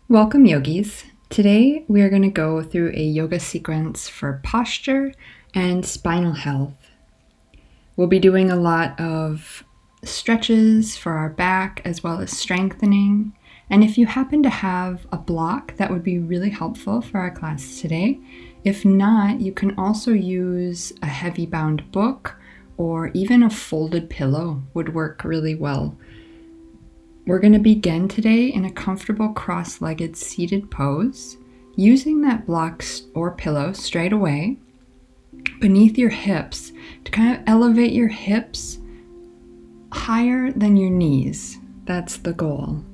Welcome, yogis. Today we are going to go through a yoga sequence for posture and spinal health. We'll be doing a lot of stretches for our back as well as strengthening. And if you happen to have a block, that would be really helpful for our class today. If not, you can also use a heavy bound book or even a folded pillow would work really well. We're going to begin today in a comfortable cross-legged seated pose, using that block or pillow straight away beneath your hips to kind of elevate your hips higher than your knees. That's the goal.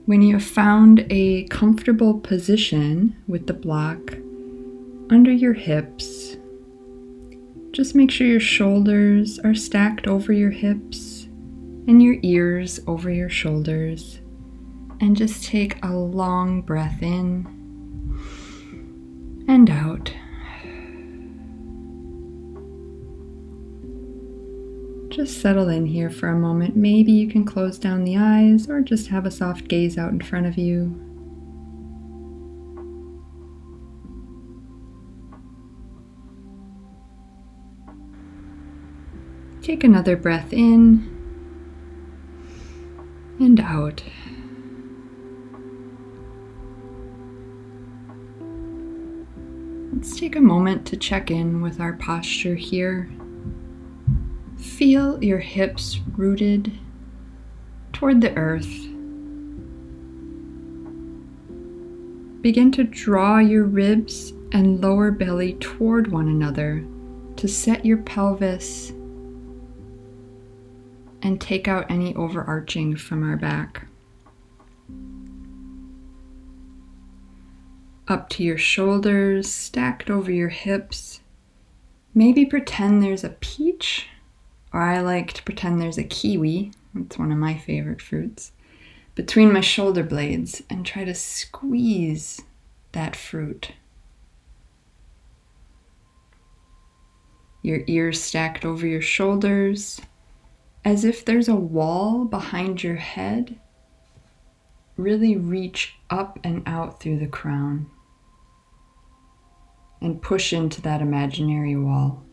When you have found a comfortable position with the block under your hips, just make sure your shoulders are stacked over your hips and your ears over your shoulders. And just take a long breath in and out. Just settle in here for a moment. Maybe you can close down the eyes or just have a soft gaze out in front of you. Take another breath in and out. Let's take a moment to check in with our posture here. Feel your hips rooted toward the earth. Begin to draw your ribs and lower belly toward one another to set your pelvis and take out any overarching from our back. Up to your shoulders, stacked over your hips. Maybe pretend there's a peach, or I like to pretend there's a kiwi, it's one of my favorite fruits, between my shoulder blades, and try to squeeze that fruit. Your ears stacked over your shoulders, as if there's a wall behind your head. Really reach up and out through the crown and push into that imaginary wall.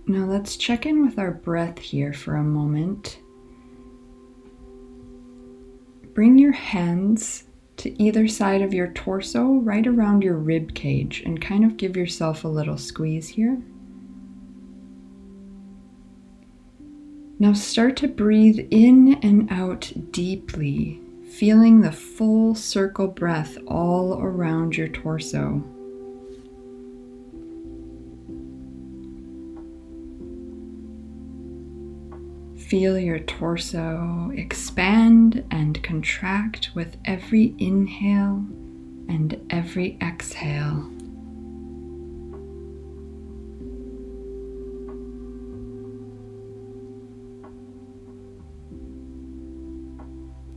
Now let's check in with our breath here for a moment. Bring your hands to either side of your torso, right around your rib cage, and kind of give yourself a little squeeze here. Now start to breathe in and out deeply, feeling the full circle breath all around your torso. Feel your torso expand and contract with every inhale and every exhale.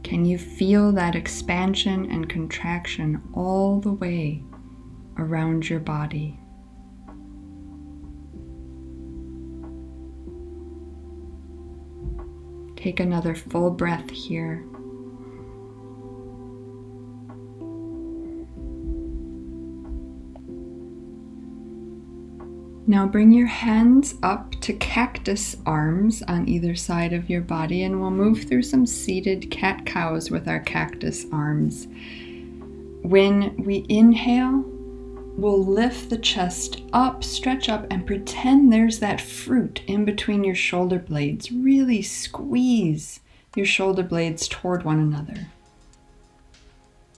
Can you feel that expansion and contraction all the way around your body? Take another full breath here. Now bring your hands up to cactus arms on either side of your body, and we'll move through some seated cat-cows with our cactus arms. When we inhale, we'll lift the chest up, stretch up, and pretend there's that fruit in between your shoulder blades. Really squeeze your shoulder blades toward one another.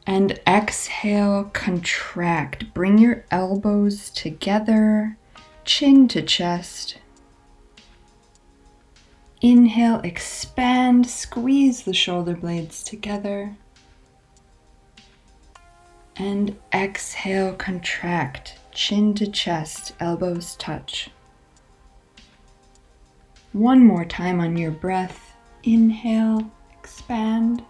And exhale, contract. Bring your elbows together, chin to chest. Inhale, expand, squeeze the shoulder blades together. And exhale, contract, chin to chest, elbows touch. One more time on your breath. Inhale, expand.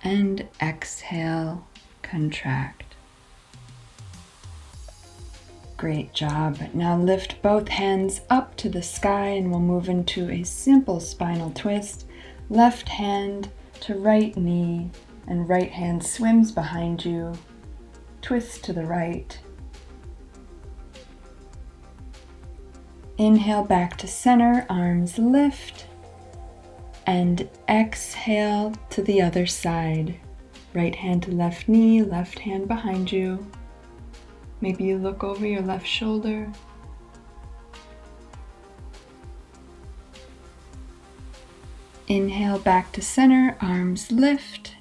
And exhale, contract. Great job. Now lift both hands up to the sky and we'll move into a simple spinal twist. Left hand to right knee and right hand swims behind you. Twist to the right. Inhale back to center, arms lift. And exhale to the other side. Right hand to left knee, left hand behind you. Maybe you look over your left shoulder. Inhale back to center, arms lift.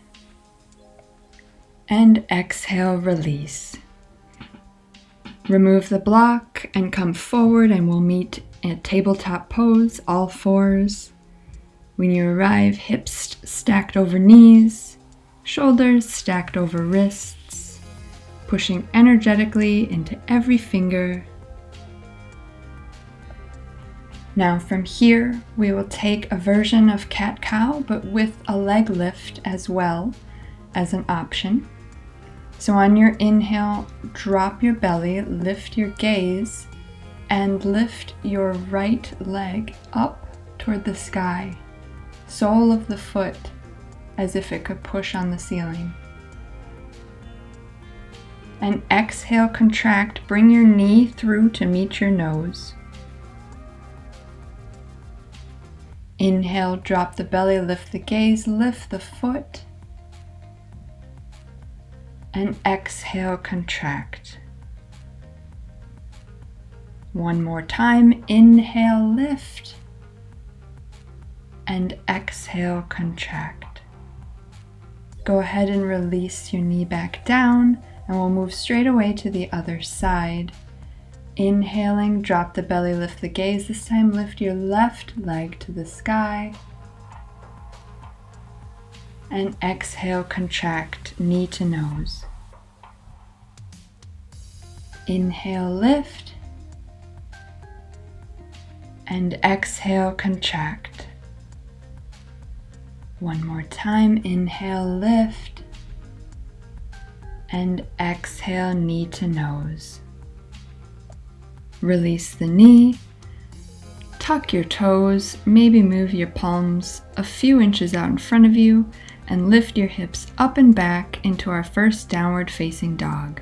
And exhale, release. Remove the block and come forward and we'll meet at tabletop pose, all fours. When you arrive, hips stacked over knees, shoulders stacked over wrists, pushing energetically into every finger. Now from here, we will take a version of cat-cow, but with a leg lift as well as an option. So on your inhale, drop your belly, lift your gaze, and lift your right leg up toward the sky. Sole of the foot, as if it could push on the ceiling. And exhale, contract, bring your knee through to meet your nose. Inhale, drop the belly, lift the gaze, lift the foot. And exhale, contract. One more time, inhale, lift. And exhale, contract. Go ahead and release your knee back down, and we'll move straight away to the other side. Inhaling, drop the belly, lift the gaze. This time, lift your left leg to the sky. And exhale, contract, knee to nose. Inhale, lift. And exhale, contract. One more time, inhale, lift. And exhale, knee to nose. Release the knee. Tuck your toes, maybe move your palms a few inches out in front of you, and lift your hips up and back into our first downward facing dog.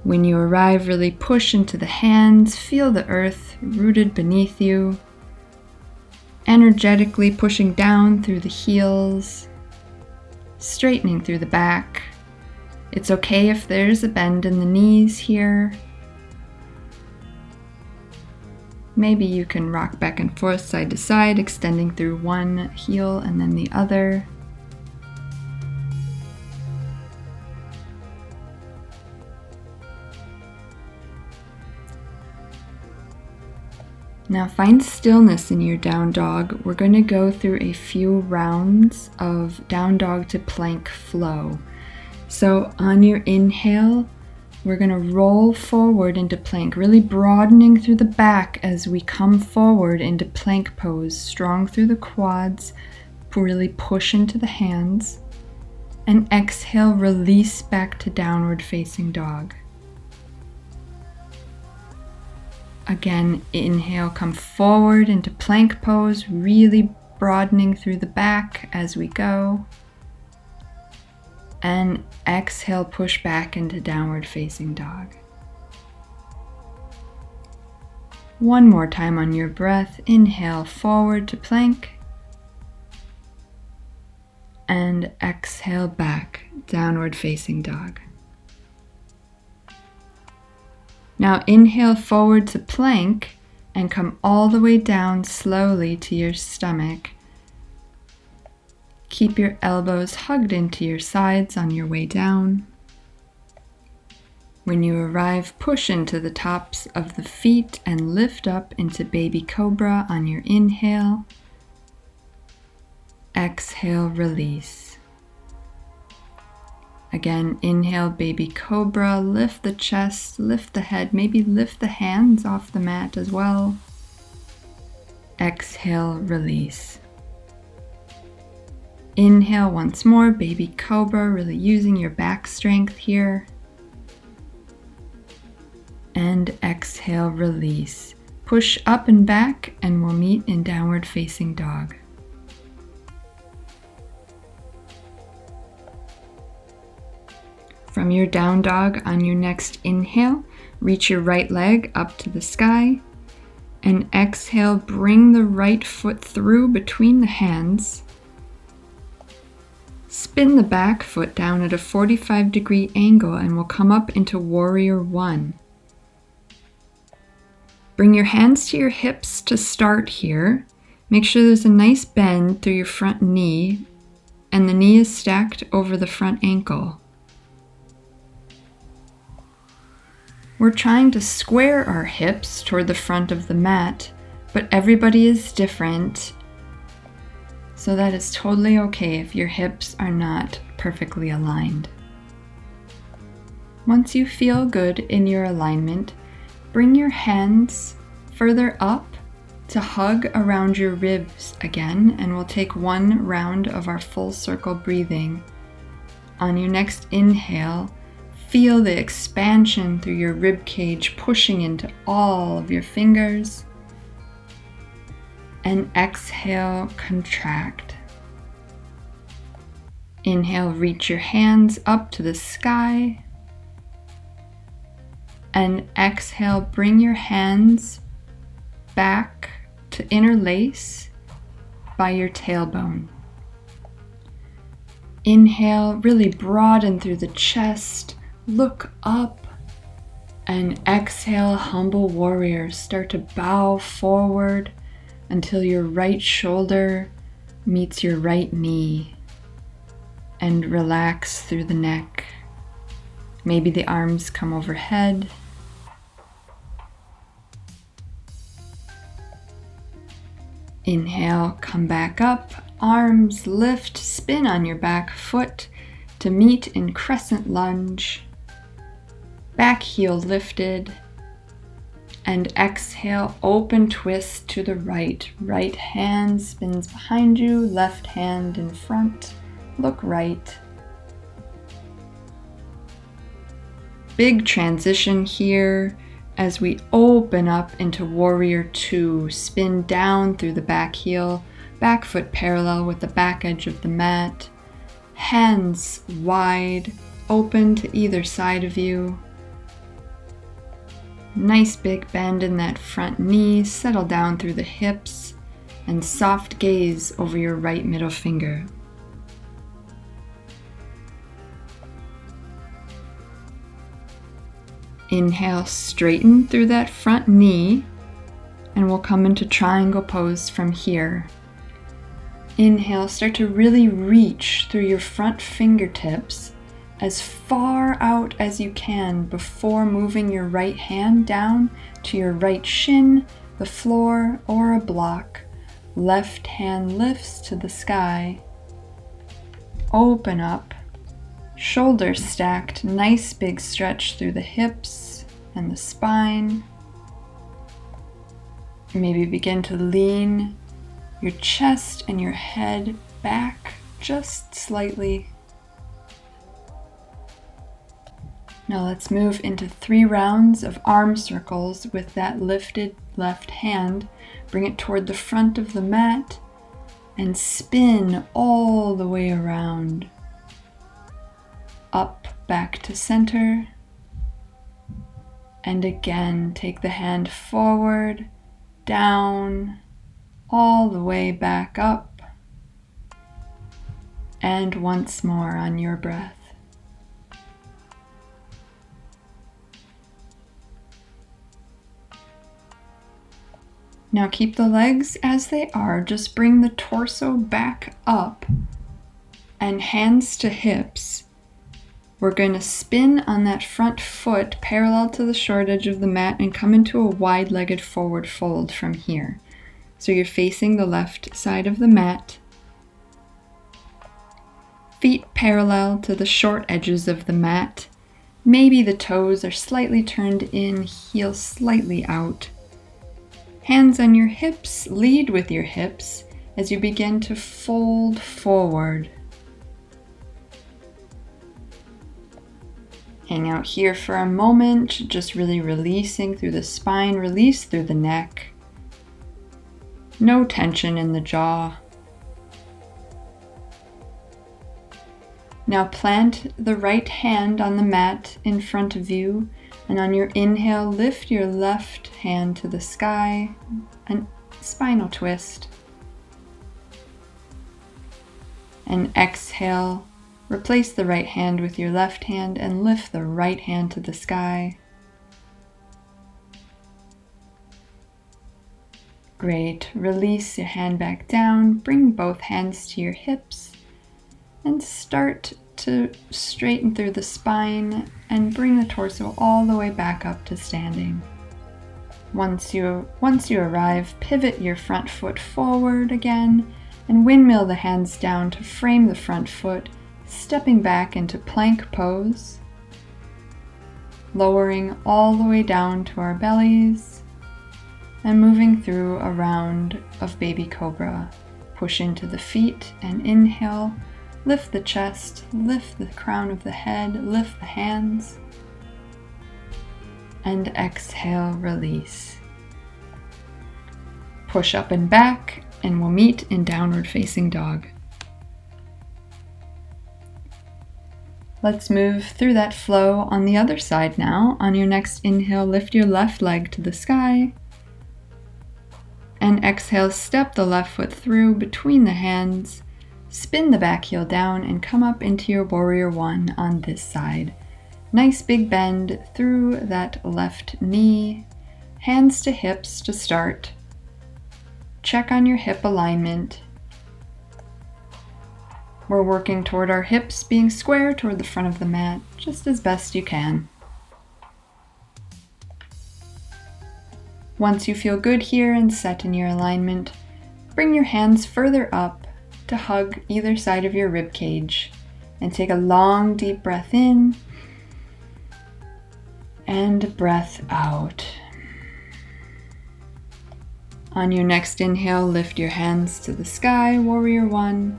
When you arrive, really push into the hands, feel the earth rooted beneath you, energetically pushing down through the heels, straightening through the back. It's okay if there's a bend in the knees here. Maybe you can rock back and forth, side to side, extending through one heel and then the other. Now find stillness in your down dog. We're going to go through a few rounds of down dog to plank flow. So on your inhale, we're going to roll forward into plank, really broadening through the back as we come forward into plank pose, strong through the quads, really push into the hands, and exhale, release back to downward facing dog. Again, inhale, come forward into plank pose, really broadening through the back as we go. And exhale, push back into downward facing dog. One more time on your breath. Inhale, forward to plank. And exhale, back, downward facing dog. Now inhale forward to plank and come all the way down slowly to your stomach. Keep your elbows hugged into your sides on your way down. When you arrive, push into the tops of the feet and lift up into baby cobra on your inhale. Exhale, release. Again, inhale, baby cobra, lift the chest, lift the head, maybe lift the hands off the mat as well. Exhale, release. Inhale once more, baby cobra, really using your back strength here. And exhale, release. Push up and back, and we'll meet in downward facing dog. From your down dog, on your next inhale, reach your right leg up to the sky, and exhale, bring the right foot through between the hands. Spin the back foot down at a 45-degree angle, and we'll come up into warrior one. Bring your hands to your hips to start here. Make sure there's a nice bend through your front knee, and the knee is stacked over the front ankle. We're trying to square our hips toward the front of the mat, but everybody is different, so that is totally okay if your hips are not perfectly aligned. Once you feel good in your alignment, bring your hands further up to hug around your ribs again, and we'll take one round of our full circle breathing. On your next inhale, feel the expansion through your rib cage, pushing into all of your fingers. And exhale, contract. Inhale, reach your hands up to the sky. And exhale, bring your hands back to interlace by your tailbone. Inhale, really broaden through the chest. Look up, and exhale, humble warrior. Start to bow forward until your right shoulder meets your right knee, and relax through the neck. Maybe the arms come overhead. Inhale, come back up, arms lift, spin on your back foot to meet in crescent lunge. Back heel lifted, and exhale, open twist to the right. Right hand spins behind you, left hand in front. Look right. Big transition here as we open up into warrior two. Spin down through the back heel, back foot parallel with the back edge of the mat. Hands wide, open to either side of you. Nice big bend in that front knee, settle down through the hips, and soft gaze over your right middle finger. Inhale, straighten through that front knee, and we'll come into triangle pose from here. Inhale, start to really reach through your front fingertips as far out as you can before moving your right hand down to your right shin, the floor, or a block. Left hand lifts to the sky. Open up, shoulders stacked, nice big stretch through the hips and the spine. Maybe begin to lean your chest and your head back just slightly. Now let's move into 3 rounds of arm circles with that lifted left hand. Bring it toward the front of the mat and spin all the way around. Up, back to center. And again, take the hand forward, down, all the way back up. And once more on your breath. Now keep the legs as they are, just bring the torso back up and hands to hips. We're going to spin on that front foot parallel to the short edge of the mat and come into a wide-legged forward fold from here. So you're facing the left side of the mat. Feet parallel to the short edges of the mat. Maybe the toes are slightly turned in, heels slightly out. Hands on your hips, lead with your hips, as you begin to fold forward. Hang out here for a moment, just really releasing through the spine, release through the neck. No tension in the jaw. Now plant the right hand on the mat in front of you, and on your inhale, lift your left hand to the sky, an spinal twist. And exhale, replace the right hand with your left hand and lift the right hand to the sky. Great. Release your hand back down, bring both hands to your hips, and start to straighten through the spine and bring the torso all the way back up to standing. Once you arrive, pivot your front foot forward again and windmill the hands down to frame the front foot, stepping back into plank pose, lowering all the way down to our bellies and moving through a round of baby cobra. Push into the feet and inhale. Lift the chest, lift the crown of the head, lift the hands, and exhale, release. Push up and back, and we'll meet in downward facing dog. Let's move through that flow on the other side now. On your next inhale, lift your left leg to the sky, and exhale, step the left foot through between the hands. Spin the back heel down and come up into your warrior one on this side. Nice big bend through that left knee. Hands to hips to start. Check on your hip alignment. We're working toward our hips being square toward the front of the mat, just as best you can. Once you feel good here and set in your alignment, bring your hands further up to hug either side of your rib cage, and take a long deep breath in and breath out. On your next inhale, lift your hands to the sky, warrior one,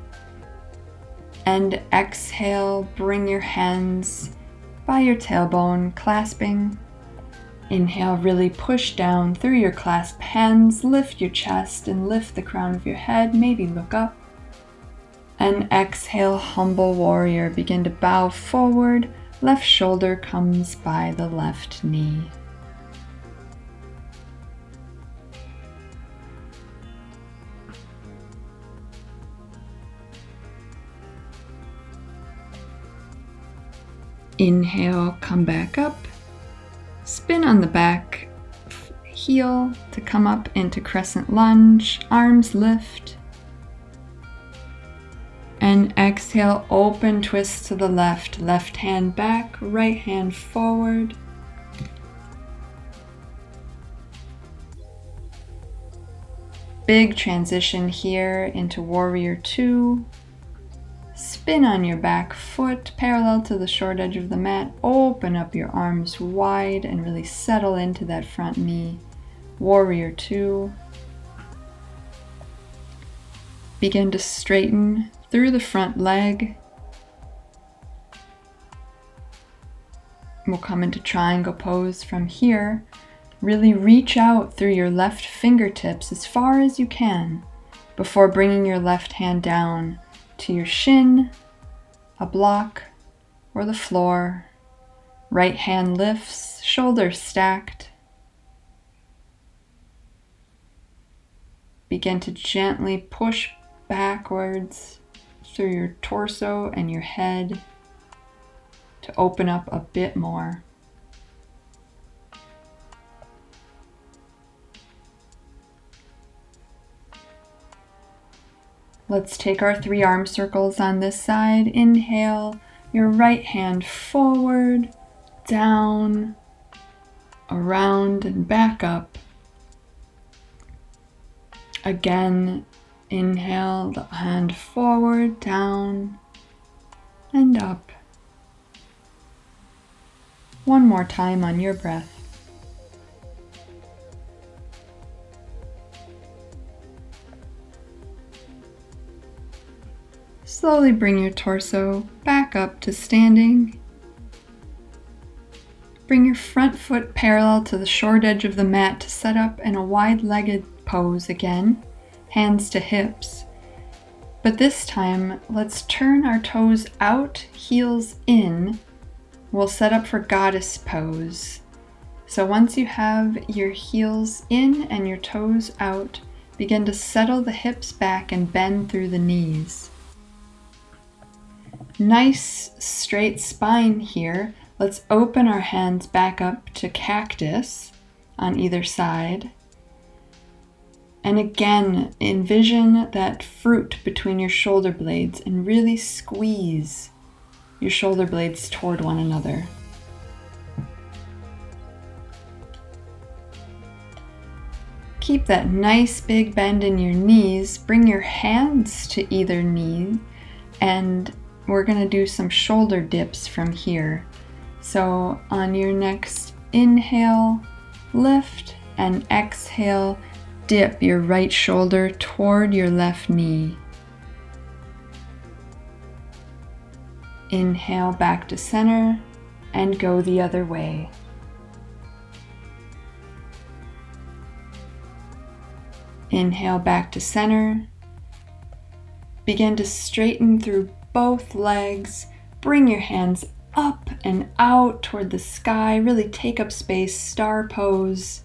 and exhale, bring your hands by your tailbone, clasping. Inhale, really push down through your clasped hands, lift your chest and lift the crown of your head, maybe look up. And exhale, humble warrior. Begin to bow forward. Left shoulder comes by the left knee. Inhale, come back up. Spin on the back heel to come up into crescent lunge. Arms lift. And exhale, open twist to the left. Left hand back, right hand forward. Big transition here into warrior two. Spin on your back foot, parallel to the short edge of the mat. Open up your arms wide and really settle into that front knee. Warrior two. Begin to straighten through the front leg. We'll come into triangle pose from here. Really reach out through your left fingertips as far as you can before bringing your left hand down to your shin, a block, or the floor. Right hand lifts, shoulders stacked. Begin to gently push backwards through your torso and your head to open up a bit more. Let's take our 3 arm circles on this side. Inhale, your right hand forward, down, around, and back up. Again, inhale, the hand forward, down, and up. One more time on your breath. Slowly bring your torso back up to standing. Bring your front foot parallel to the short edge of the mat to set up in a wide-legged pose again, hands to hips. But this time, let's turn our toes out, heels in. We'll set up for goddess pose. So once you have your heels in and your toes out, begin to settle the hips back and bend through the knees. Nice straight spine here. Let's open our hands back up to cactus on either side. And again, envision that fruit between your shoulder blades and really squeeze your shoulder blades toward one another. Keep that nice big bend in your knees. Bring your hands to either knee, and we're going to do some shoulder dips from here. So on your next inhale, lift, and exhale, dip your right shoulder toward your left knee. Inhale back to center and go the other way. Inhale back to center. Begin to straighten through both legs. Bring your hands up and out toward the sky. Really take up space, star pose.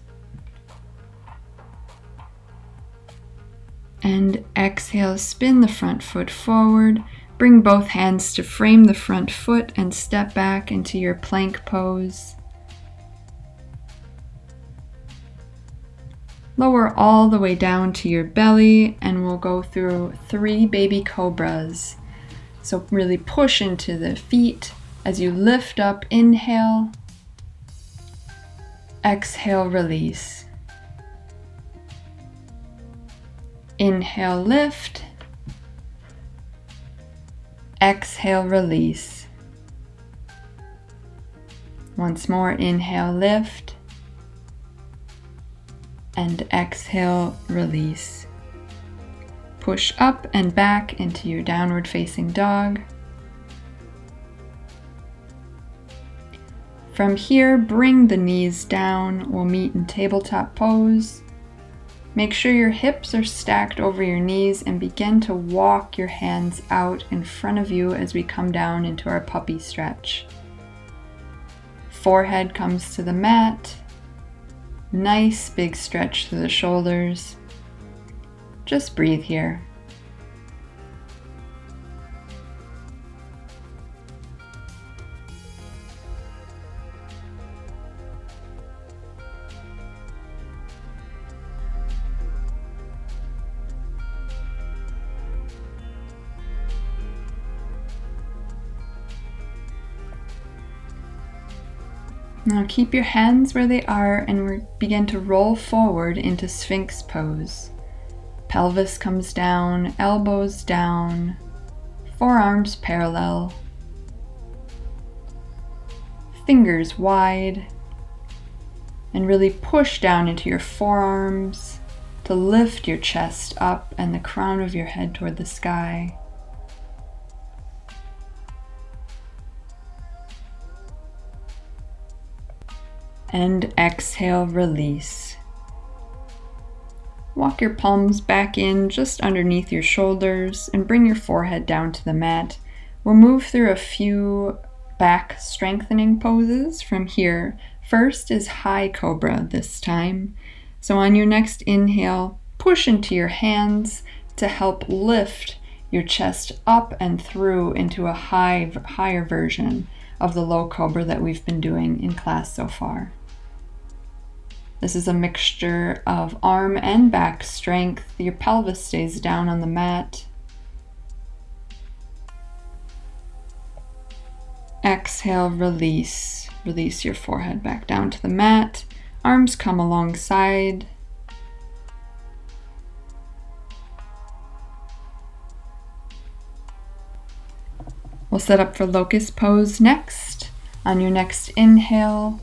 And exhale, spin the front foot forward. Bring both hands to frame the front foot and step back into your plank pose. Lower all the way down to your belly, and we'll go through 3 baby cobras. So really push into the feet as you lift up, inhale, exhale, release. Inhale, lift, exhale, release. Once more, inhale, lift, and exhale, release. Push up and back into your downward facing dog. From here, bring the knees down. We'll meet in tabletop pose. Make sure your hips are stacked over your knees and begin to walk your hands out in front of you as we come down into our puppy stretch. Forehead comes to the mat. Nice big stretch through the shoulders. Just breathe here. Now keep your hands where they are and we begin to roll forward into Sphinx pose. Pelvis comes down, elbows down, forearms parallel, fingers wide, and really push down into your forearms to lift your chest up and the crown of your head toward the sky. And exhale, release. Walk your palms back in just underneath your shoulders and bring your forehead down to the mat. We'll move through a few back strengthening poses from here. First is high cobra this time. So on your next inhale, push into your hands to help lift your chest up and through into a higher version of the low cobra that we've been doing in class so far. This is a mixture of arm and back strength. Your pelvis stays down on the mat. Exhale, release. Release your forehead back down to the mat. Arms come alongside. We'll set up for locust pose next. On your next inhale,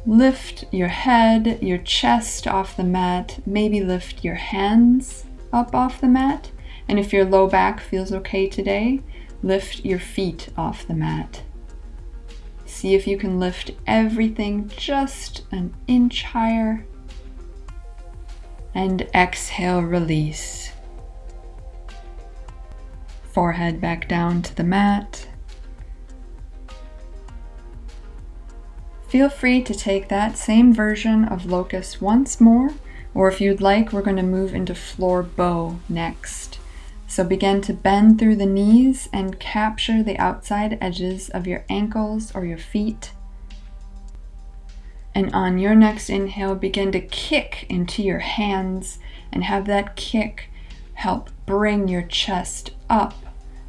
lift your head, your chest off the mat, maybe lift your hands up off the mat, And if your low back feels okay today, lift your feet off the mat. See if you can lift everything just an inch higher. And exhale, release. Forehead back down to the mat. Feel free to take that same version of locust once more, or if you'd like, we're going to move into floor bow next. So begin to bend through the knees and capture the outside edges of your ankles or your feet. And on your next inhale, begin to kick into your hands and have that kick help bring your chest up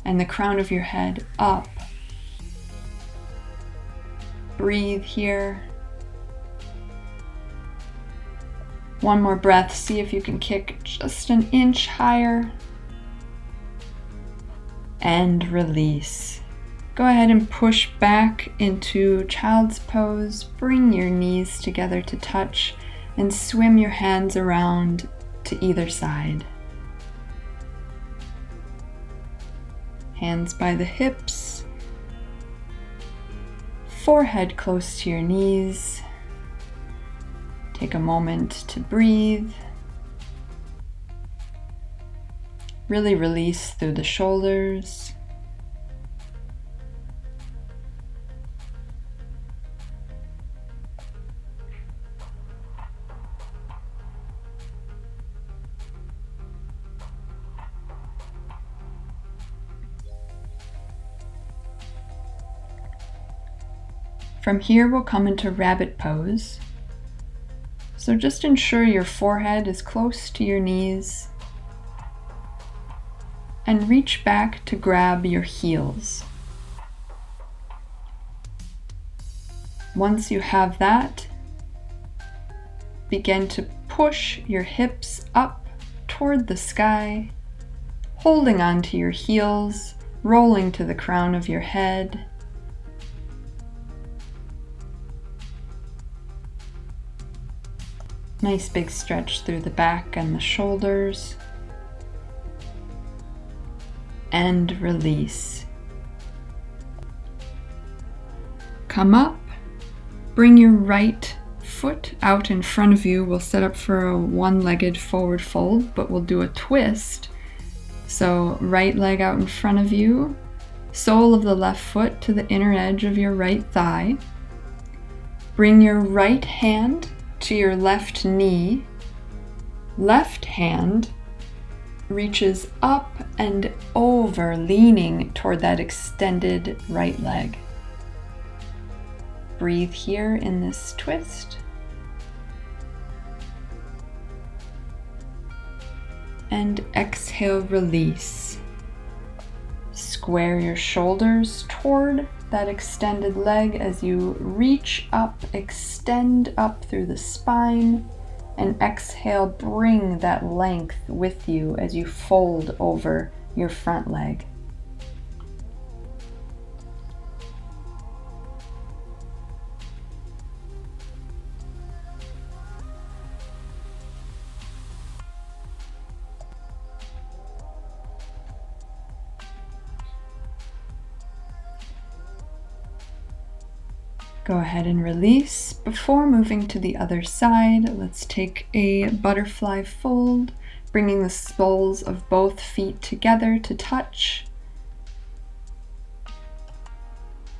and the crown of your head up. Breathe here. One more breath. See if you can kick just an inch higher. And release. Go ahead and push back into child's pose. Bring your knees together to touch and swim your hands around to either side. Hands by the hips. Forehead close to your knees. Take a moment to breathe. Really release through the shoulders. From here, we'll come into rabbit pose. So just ensure your forehead is close to your knees and reach back to grab your heels. Once you have that, begin to push your hips up toward the sky, holding onto your heels, rolling to the crown of your head. Nice big stretch through the back and the shoulders. And release. Come up, bring your right foot out in front of you. We'll set up for a one-legged forward fold, but we'll do a twist. So right leg out in front of you, sole of the left foot to the inner edge of your right thigh. Bring your right hand to your left knee. Left hand reaches up and over, leaning toward that extended right leg. Breathe here in this twist. And exhale, release. Square your shoulders toward that extended leg as you reach up, extend up through the spine. And exhale, bring that length with you as you fold over your front leg. Go ahead and release. Before moving to the other side, let's take a butterfly fold, bringing the soles of both feet together to touch.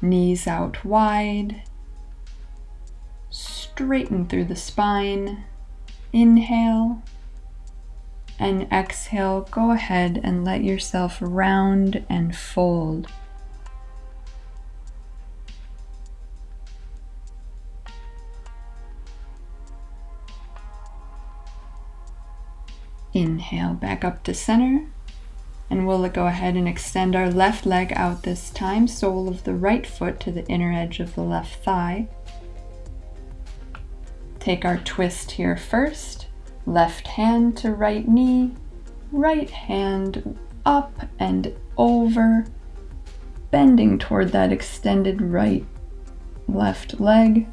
Knees out wide. Straighten through the spine. Inhale. And exhale, go ahead and let yourself round and fold. Inhale, back up to center, and we'll go ahead and extend our left leg out this time, sole of the right foot to the inner edge of the left thigh. Take our twist here first, left hand to right knee, right hand up and over, bending toward that extended right left leg.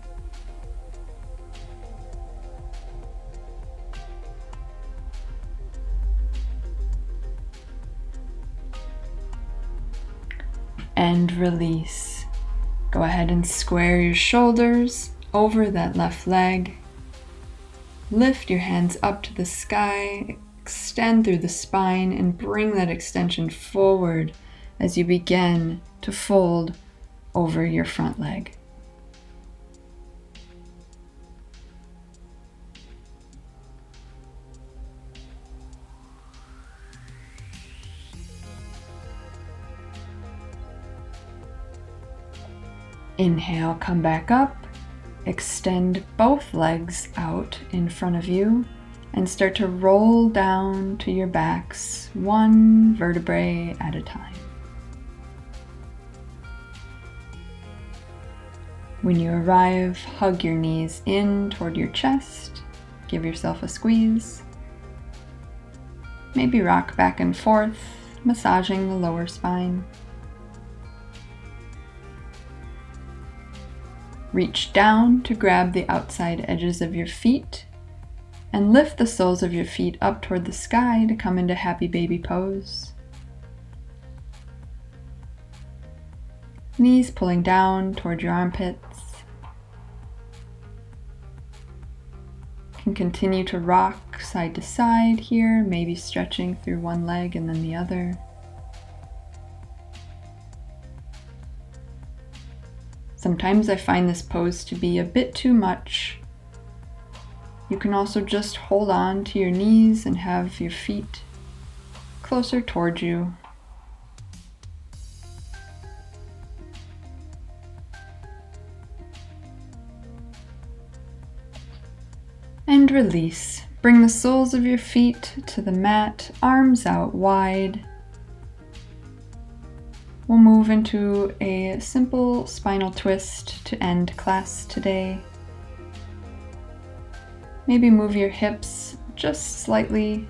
and release. Go ahead and square your shoulders over that left leg. Lift your hands up to the sky, extend through the spine, and bring that extension forward as you begin to fold over your front leg. Inhale, come back up, extend both legs out in front of you, and start to roll down to your backs, one vertebrae at a time. When you arrive, hug your knees in toward your chest, give yourself a squeeze. Maybe rock back and forth, massaging the lower spine. Reach down to grab the outside edges of your feet and lift the soles of your feet up toward the sky to come into happy baby pose. Knees pulling down toward your armpits. You can continue to rock side to side here, maybe stretching through one leg and then the other. Sometimes I find this pose to be a bit too much. You can also just hold on to your knees and have your feet closer toward you. And release. Bring the soles of your feet to the mat, arms out wide. We'll move into a simple spinal twist to end class today. Maybe move your hips just slightly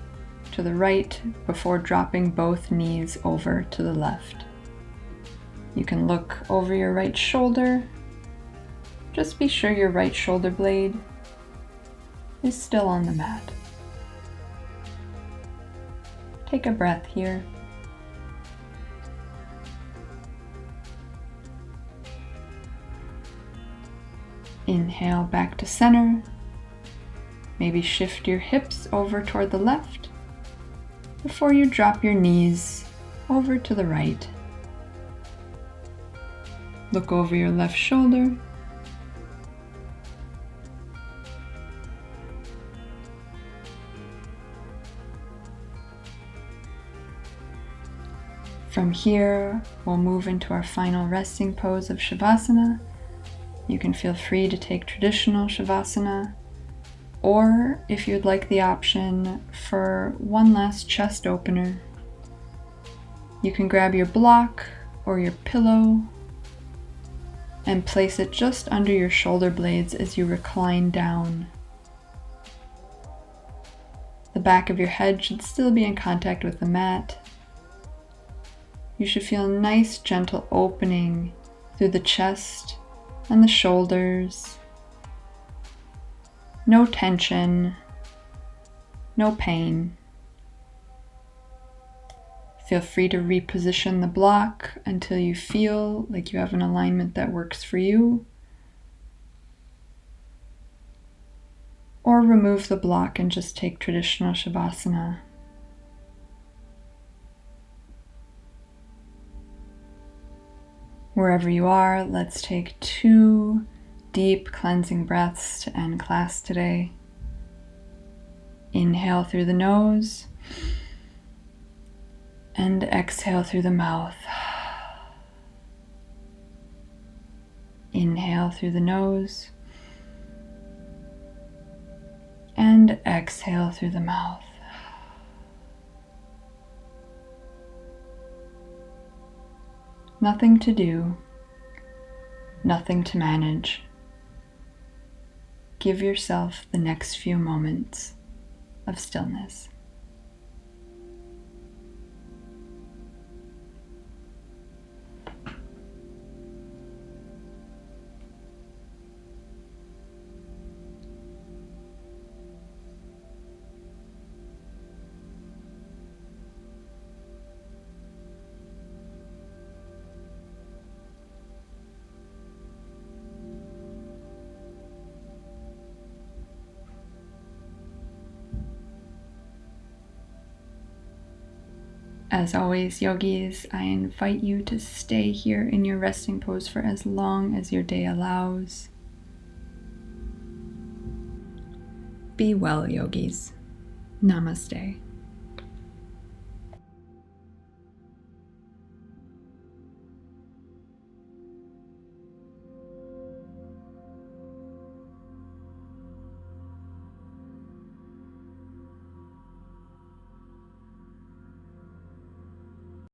to the right before dropping both knees over to the left. You can look over your right shoulder. Just be sure your right shoulder blade is still on the mat. Take a breath here. Inhale back to center. Maybe shift your hips over toward the left before you drop your knees over to the right. Look over your left shoulder. From here, we'll move into our final resting pose of Shavasana. You can feel free to take traditional Shavasana, or if you'd like the option for one last chest opener, you can grab your block or your pillow and place it just under your shoulder blades as you recline down. The back of your head should still be in contact with the mat. You should feel a nice, gentle opening through the chest and the shoulders. No tension, no pain. Feel free to reposition the block until you feel like you have an alignment that works for you. Or remove the block and just take traditional Shavasana. Wherever you are, let's take 2 deep cleansing breaths to end class today. Inhale through the nose and exhale through the mouth. Inhale through the nose and exhale through the mouth. Nothing to do, nothing to manage. Give yourself the next few moments of stillness. As always, yogis, I invite you to stay here in your resting pose for as long as your day allows. Be well, yogis. Namaste.